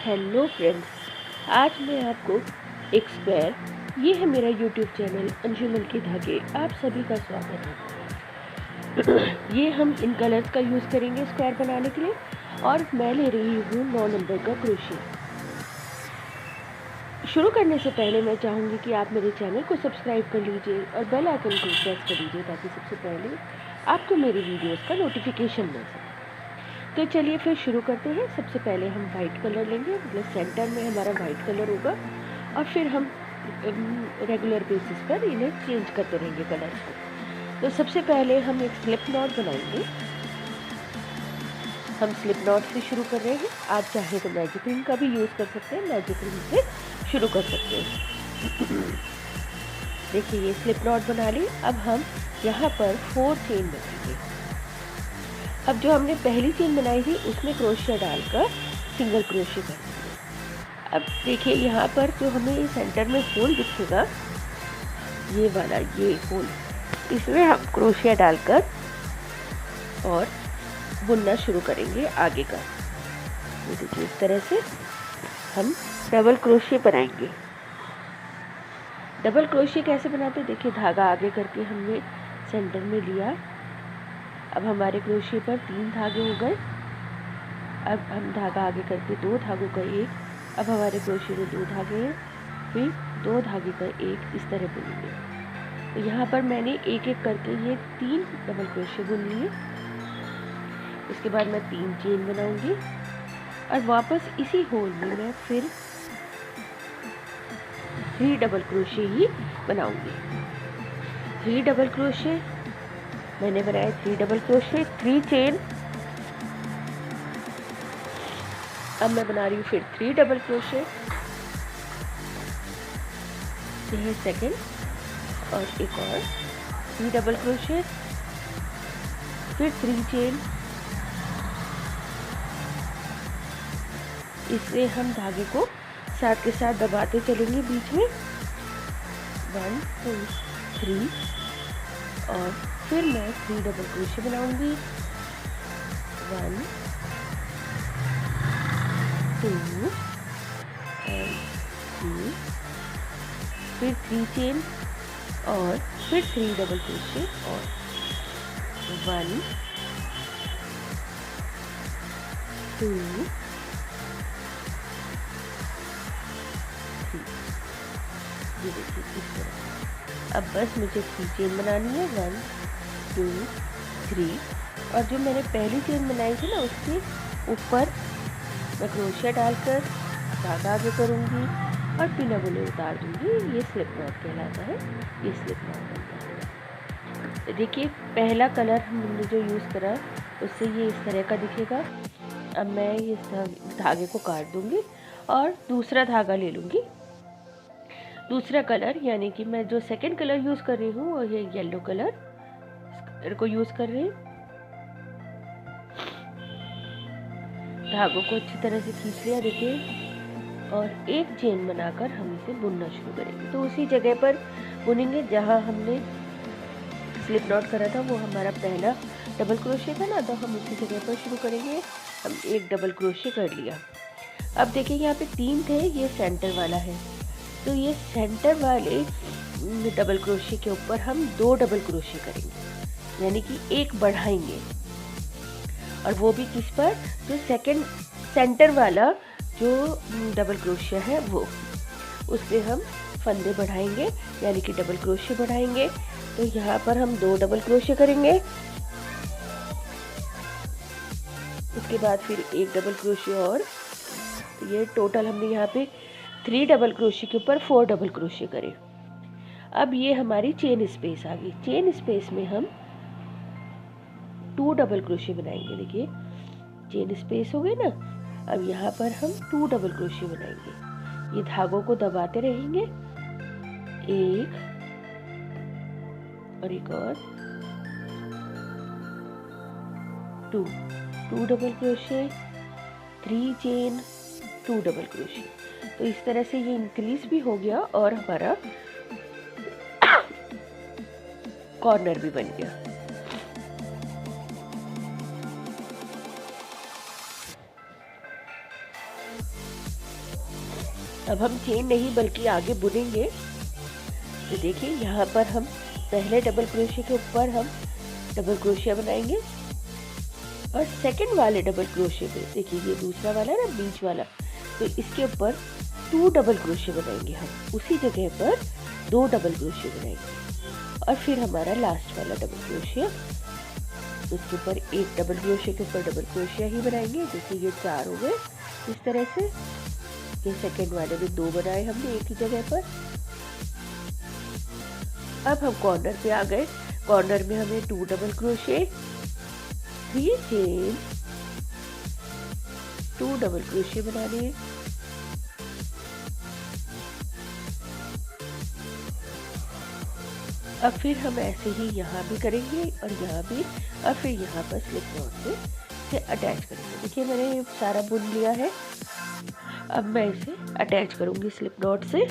Hello friends, आज मैं आपको एक स्क्वायर, ये है मेरा यूट्यूब चैनल अंजुमन के धागे, आप सभी का स्वागत है। ये हम इन कलर्स का यूज़ करेंगे स्क्वायर बनाने के लिए और मैं ले रही हूँ 9 नंबर का क्रोशिया। शुरू करने से पहले मैं चाहूँगी कि आप मेरे चैनल को सब्सक्राइब कर लीजिए और बेल आइकन को प्रेस कर लीजिए ताकि सबसे पहले आपको मेरी वीडियोस का नोटिफिकेशन मिल सके। तो चलिए फिर शुरू करते हैं। सबसे पहले हम वाइट कलर लेंगे, मतलब सेंटर में हमारा वाइट कलर होगा और फिर हम रेगुलर बेसिस पर इन्हें चेंज करते रहेंगे कलर्स को। तो सबसे पहले हम एक स्लिप नॉट बनाएंगे। हम स्लिप नॉट से शुरू कर रहे हैं। आप चाहे तो मैजिक रिंग का भी यूज़ कर सकते हैं, मैजिक रिंग से शुरू कर सकते हैं। देखिए ये स्लिप नॉट बना ली। अब हम यहाँ पर 4 चेन बनाएंगे। अब जो हमने पहली चेन बनाई थी उसमें क्रोशिया डालकर सिंगल क्रोशिया कर देंगे। अब देखिए यहाँ पर जो हमें ये सेंटर में होल दिखेगा, ये वाला ये होल, इसमें हम क्रोशिया डालकर और बुनना शुरू करेंगे आगे का। ये देखिए इस तरह से हम डबल क्रोशिया बनाएंगे। डबल क्रोशिया कैसे बनाते हैं, देखिए धागा आगे करके हमने सेंटर में लिया। अब हमारे क्रोशिया पर 3 धागे हो गए। अब हम धागा आगे करके 2 धागों का एक, अब हमारे क्रोशिया में 2 धागे हैं, फिर 2 धागे का एक, इस तरह बुनेंगे। तो यहाँ पर मैंने एक एक करके ये 3 डबल क्रोशिया बुन लिए। उसके बाद मैं 3 चेन बनाऊंगी और वापस इसी होल में मैं फिर 3 डबल क्रोशिया ही बनाऊंगी। 3 डबल क्रोशिया मैंने बनाया, 3 डबल क्रोशिया, 3 चेन। अब मैं बना रही हूँ फिर 3 डबल क्रोशिया, यह सेकेंड, और एक और 3 डबल क्रोशिया, फिर 3 चेन। इससे हम धागे को साथ के साथ दबाते चलेंगे बीच में, 1 2 3, और फिर मैं 3 डबल क्रोशिया बनाऊंगी, 1 2 and 3, फिर 3 चेन और फिर 3 डबल क्रोशिया और 1 2 3। ये देखिए इस तरह। अब बस मुझे 3 चेन बनानी है, 1 2 3, और जो मैंने पहली चेन बनाई थी ना उसके ऊपर मैं क्रोशिया डालकर धागा आगे करूँगी और बिना बुने उतार दूँगी। ये स्लिप नॉट कहलाता है, ये स्लिप नॉट बनता है। देखिए पहला कलर हमने जो यूज़ करा उससे ये इस तरह का दिखेगा। अब मैं इस धागे को काट दूँगी और दूसरा धागा ले लूँगी। दूसरा कलर यानी कि मैं जो सेकंड कलर यूज़ कर रही हूँ वो ये येलो कलर को यूज़ कर रही हूँ। धागों को अच्छी तरह से खींच लिया देखिए, और एक चेन बनाकर हम इसे बुनना शुरू करेंगे। तो उसी जगह पर बुनेंगे जहाँ हमने स्लिप नॉट करा था, वो हमारा पहला डबल क्रोशिया था ना, तो हम उसी जगह पर शुरू करेंगे। हम एक डबल क्रोशिया कर लिया। अब देखिए यहाँ पे 3 थे, ये सेंटर वाला है, तो ये सेंटर वाले डबल क्रोशिया के ऊपर हम 2 डबल क्रोशिया करेंगे, यानी कि एक बढ़ाएंगे, और वो भी किस पर, जो सेकंड सेंटर वाला जो डबल क्रोशिया है वो, उस पर हम फंदे बढ़ाएंगे, यानी कि डबल क्रोशिया बढ़ाएंगे। तो यहाँ पर हम 2 डबल क्रोशिया करेंगे, उसके बाद फिर एक डबल क्रोशिया, और ये टोटल हमने यहाँ पे 3 डबल क्रोशिया के ऊपर 4 डबल क्रोशिया करे। अब ये हमारी चेन स्पेस आ गई। चेन स्पेस में हम 2 डबल क्रोशिया बनाएंगे। देखिए चेन स्पेस हो गई ना। अब यहाँ पर हम 2 डबल क्रोशिया बनाएंगे। ये धागों को दबाते रहेंगे, एक और एक और 2 double crochet, 3 chain, 2 double crochet. तो इस तरह से ये इंक्रीज भी हो गया और हमारा कॉर्नर भी बन गया। अब हम चेन नहीं बल्कि आगे बुनेंगे। तो देखिए यहाँ पर हम पहले डबल क्रोशिया के ऊपर हम डबल क्रोशिया बनाएंगे और सेकंड वाले डबल क्रोशिया पे देखिए ये दूसरा वाला है ना बीच वाला, तो इसके ऊपर 2 डबल क्रोशिया बनाएंगे हम, उसी जगह पर 2 डबल क्रोशिया बनाएंगे और फिर हमारा लास्ट वाला डबल क्रोशिया, उसके ऊपर एक डबल क्रोशिया के ऊपर डबल क्रोशिया ही बनाएंगे। देखिए ये 4 हो गए इस तरह से। ये सेकंड वाले में 2 बनाए हमने एक ही जगह पर। अब हम कॉर्नर पे आ गए। कॉर्नर में हमें 2 double crochet, 3 chain, 2 double crochet बनाने हैं। अब फिर हम ऐसे ही यहाँ भी करेंगे और यहाँ भी, और फिर यहाँ पर स्लिप नॉट से अटैच करेंगे। देखिए मैंने सारा बुन लिया है। अब मैं इसे अटैच करूँगी स्लिप नॉट से।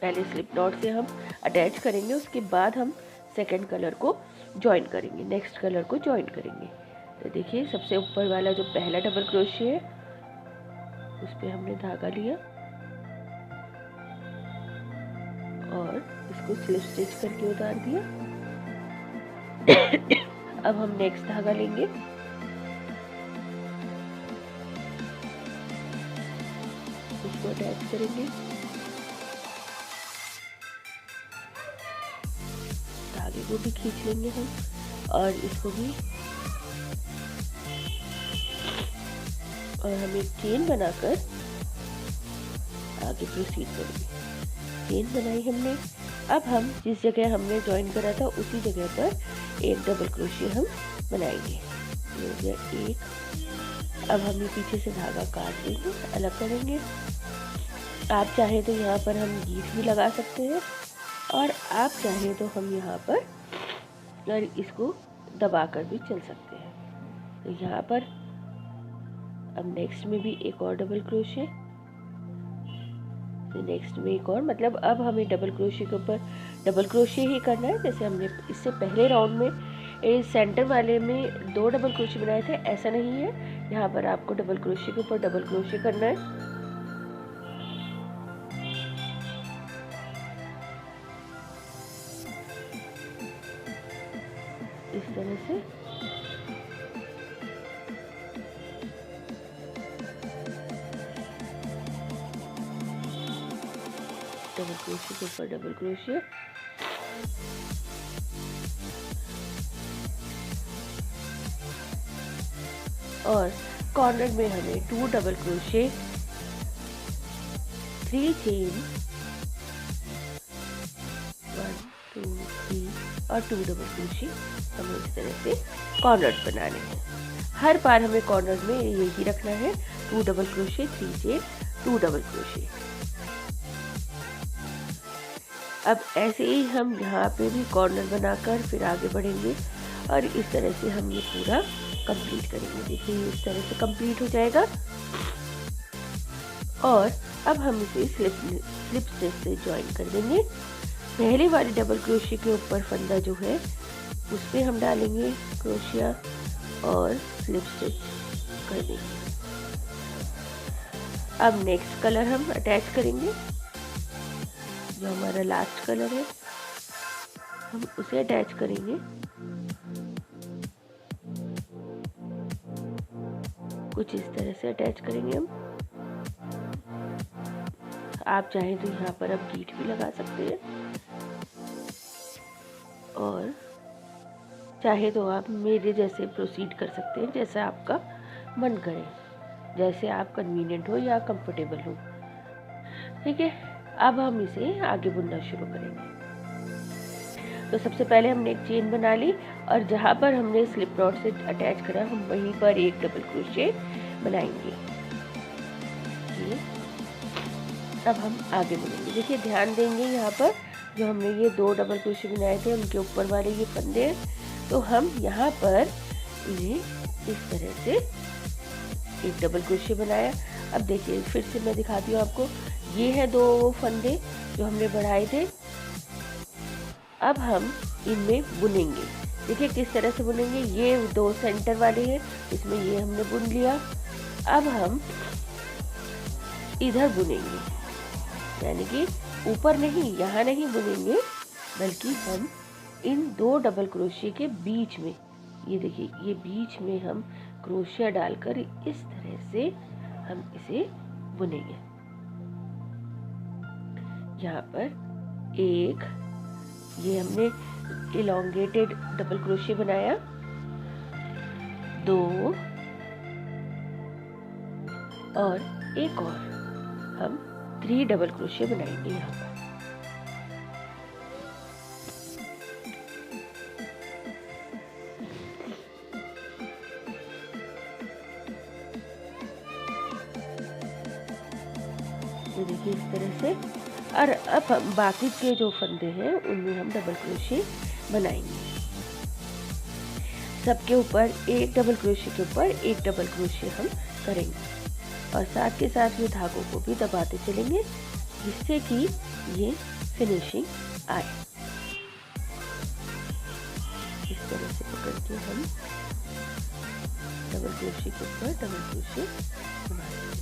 पहले स्लिप नॉट से हम अटैच करेंगे, उसके बाद हम सेकंड कलर को जॉइन करेंगे, नेक्स्ट कलर को जॉइन करेंगे। तो देखिए सबसे ऊपर वाला जो पहला डबल क्रोशिया है उस पे हमने धागा लिया और इसको स्लिप स्टिच करके उतार दिया। अब हम नेक्स्ट धागा लेंगे, इसको अटैच करेंगे, धागे को भी खींच लेंगे हम और इसको भी, और हम एक चेन बनाकर आगे प्रोसीड करेंगे। चेन बनाई हमने। अब हम जिस जगह हमने ज्वाइन करा था उसी जगह पर एक डबल क्रोशिया हम बनाएंगे। ये हो गया एक। अब हम ये पीछे से धागा काट देंगे, अलग करेंगे। आप चाहें तो यहाँ पर हम गीठ भी लगा सकते हैं और आप चाहें तो हम यहाँ पर और इसको दबाकर भी चल सकते हैं। तो यहाँ पर अब नेक्स्ट में भी एक और डबल क्रोशिया, तो नेक्स्ट में एक और, मतलब अब हमें डबल क्रोशिया के ऊपर डबल क्रोशिया ही करना है। जैसे हमने इससे पहले राउंड में सेंटर वाले में 2 डबल क्रोशिया बनाए थे, ऐसा नहीं है। यहाँ पर आपको डबल क्रोशिया के ऊपर डबल क्रोशिया करना है। इस तरह से डबल क्रोशिया के ऊपर डबल क्रोशिया, और कॉर्नर में हमें 2 डबल क्रोशिया, 3 चेन, 1 2 3 और 2 डबल क्रोशिया हमें इस तरह से कॉर्नर बनाने हैं। हर बार हमें कॉर्नर में यही रखना है, 2 double crochet, 3 chain, 2 double crochet. अब ऐसे ही हम यहाँ पे भी कॉर्नर बनाकर फिर आगे बढ़ेंगे और इस तरह से हम ये पूरा कंप्लीट करेंगे। देखिए इस तरह से कंप्लीट हो जाएगा और अब हम इसे स्लिप स्टिच से ज्वाइन कर देंगे। पहले वाले डबल क्रोशिया के ऊपर फंदा जो है उस पर हम डालेंगे क्रोशिया और स्लिप स्टिच कर देंगे। अब नेक्स्ट कलर हम अटैच करेंगे, जो हमारा लास्ट कलर है हम उसे अटैच करेंगे। कुछ इस तरह से अटैच करेंगे हम। आप चाहें तो यहाँ पर आप गीठ भी लगा सकते हैं और चाहे तो आप मेरे जैसे प्रोसीड कर सकते हैं, जैसा आपका मन करे, जैसे आप कन्वीनियंट हो या कंफर्टेबल हो। ठीक है, अब हम इसे आगे बुनना शुरू करेंगे। तो सबसे पहले हमने एक चेन बना ली और जहाँ पर हमने स्लिप नॉट से अटैच करा हम वहीं पर एक डबल क्रोशिया बनाएंगे। अब हम आगे बुनेंगे। देखिए ध्यान देंगे यहाँ पर जो हमने ये 2 डबल क्रोशिया बनाए थे उनके ऊपर वाले ये फंदे हैं, तो हम यहाँ पर इन्हें इस तरह से एक डबल क्रोशिया बनाया। अब देखिए फिर से मैं दिखाती हूँ आपको, ये है 2 फंदे जो हमने बढ़ाए थे। अब हम इनमें बुनेंगे। देखिए किस तरह से बुनेंगे। ये 2 सेंटर वाले हैं, इसमें ये हमने बुन लिया। अब हम इधर बुनेंगे, यानी कि ऊपर नहीं, यहाँ नहीं बुनेंगे, बल्कि हम इन 2 डबल क्रोशिया के बीच में, ये देखिए ये बीच में हम क्रोशिया डालकर इस तरह से हम इसे बुनेंगे। यहाँ पर एक, ये हमने इलोंगेटेड डबल क्रोशिया बनाया, 2 और एक और हम 3 डबल क्रोशिया बनाएंगे यहाँ पर। ये देखिए इस तरह से। और अब हम बाकी के जो फंदे हैं उनमें हम डबल क्रोशिया बनाएंगे। सबके ऊपर एक डबल क्रोशिया के ऊपर एक डबल क्रोशिया हम करेंगे और साथ के साथ ये धागों को भी दबाते चलेंगे, जिससे कि ये फिनिशिंग आए। इस तरह से पकड़ के हम डबल क्रोशिया के ऊपर डबल क्रोशिया बनाएंगे।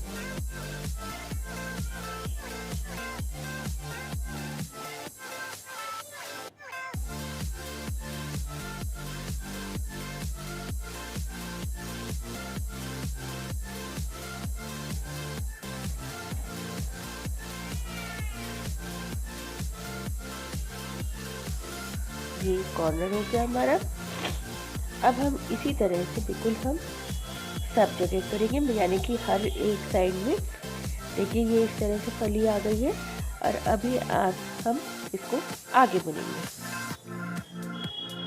ये कॉर्नर हो गया हमारा। अब हम इसी तरह से बिल्कुल हम सब जगह करेंगे, यानी कि हर एक साइड में। देखिए ये इस तरह से फली आ गई है और अभी हम इसको आगे बुनेंगे।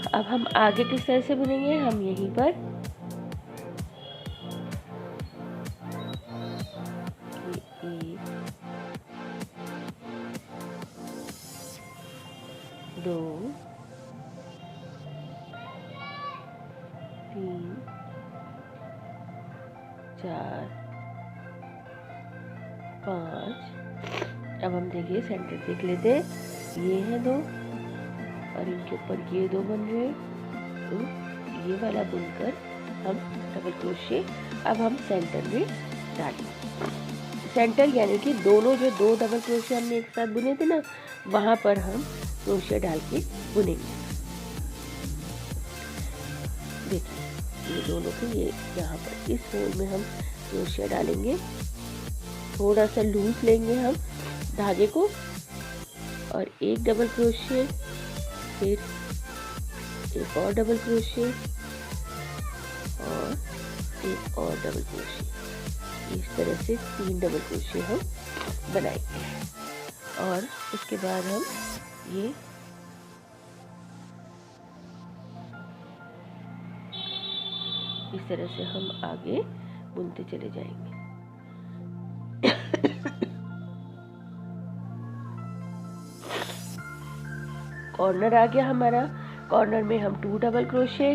अब हम आगे किस तरह से बुनेंगे, हम यहीं पर एक, 2, 3, 4, 5। अब हम देखिए सेंटर देख लेते हैं, ये है 2 और इनके ऊपर ये 2 बन रहे हैं, तो ये वाला बुनकर हम डबल क्रोशिया अब हम सेंटर में डालेंगे। सेंटर यानी कि दोनों जो 2 डबल क्रोशिया हमने एक साथ बुने थे ना, वहाँ पर हम क्रोशिया डाल के बुनेंगे। देखिए ये दोनों के ये यहाँ पर इस होल में हम क्रोशिया डालेंगे। थोड़ा सा लूज लेंगे हम धागे को और एक डबल क्रोशिया, फिर एक और डबल क्रोशिया और एक और डबल क्रोशिया। इस तरह से 3 डबल क्रोशिया हम बनाएंगे और उसके बाद हम ये इस तरह से हम आगे बुनते चले जाएंगे। कॉर्नर आ गया हमारा। कॉर्नर में हम 2 डबल क्रोशिया,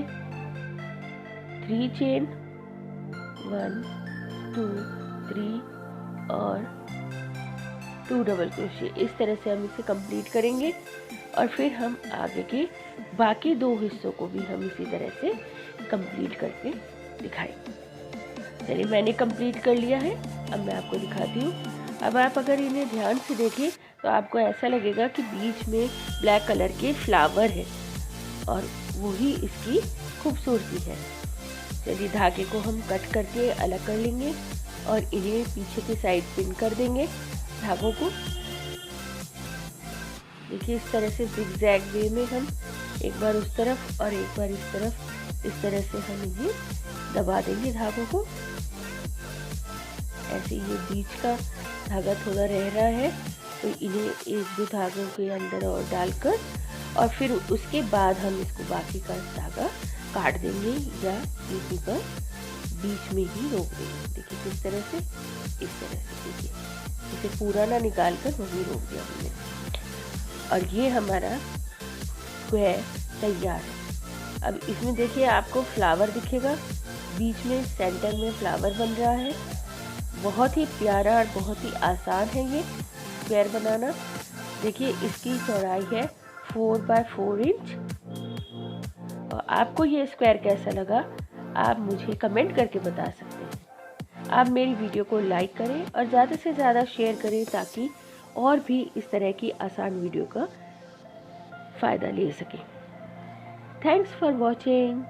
3 चेन, 1 2 3 और 2 डबल क्रोशिया। इस तरह से हम इसे कंप्लीट करेंगे और फिर हम आगे के बाकी 2 हिस्सों को भी हम इसी तरह से कंप्लीट करके दिखाएंगे। चलिए मैंने कंप्लीट कर लिया है, अब मैं आपको दिखाती हूँ। अब आप अगर इन्हें ध्यान से देखें तो आपको ऐसा लगेगा कि बीच में ब्लैक कलर के फ्लावर है और वही इसकी खूबसूरती है। चलिए धागे को हम कट करके अलग कर लेंगे और इन्हें पीछे की साइड पिन कर देंगे धागों को। देखिए इस तरह से जिगजैग वे में हम एक बार उस तरफ और एक बार इस तरफ, इस तरह से हम इन्हें दबा देंगे धागों को। ऐसे ये बीच का धागा थोड़ा रह रहा है तो इन्हें 1-2 धागों के अंदर और डालकर और फिर उसके बाद हम इसको बाकी का धागा काट देंगे या यहीं पर बीच में ही रोक देंगे। देखिए किस तरह से, इस तरह से देखिए इसे पूरा ना निकाल कर वहीं रोक दिया हमने और ये हमारा स्क्वायर तैयार है। अब इसमें देखिए आपको फ्लावर दिखेगा, बीच में सेंटर में फ्लावर बन रहा है। बहुत ही प्यारा और बहुत ही आसान है ये स्क्वायर बनाना। देखिए इसकी चौड़ाई है 4 बाय 4 इंच आपको ये स्क्वायर कैसा लगा आप मुझे कमेंट करके बता सकते हैं। आप मेरी वीडियो को लाइक करें और ज़्यादा से ज़्यादा शेयर करें ताकि और भी इस तरह की आसान वीडियो का फ़ायदा ले सकें। Thanks for watching.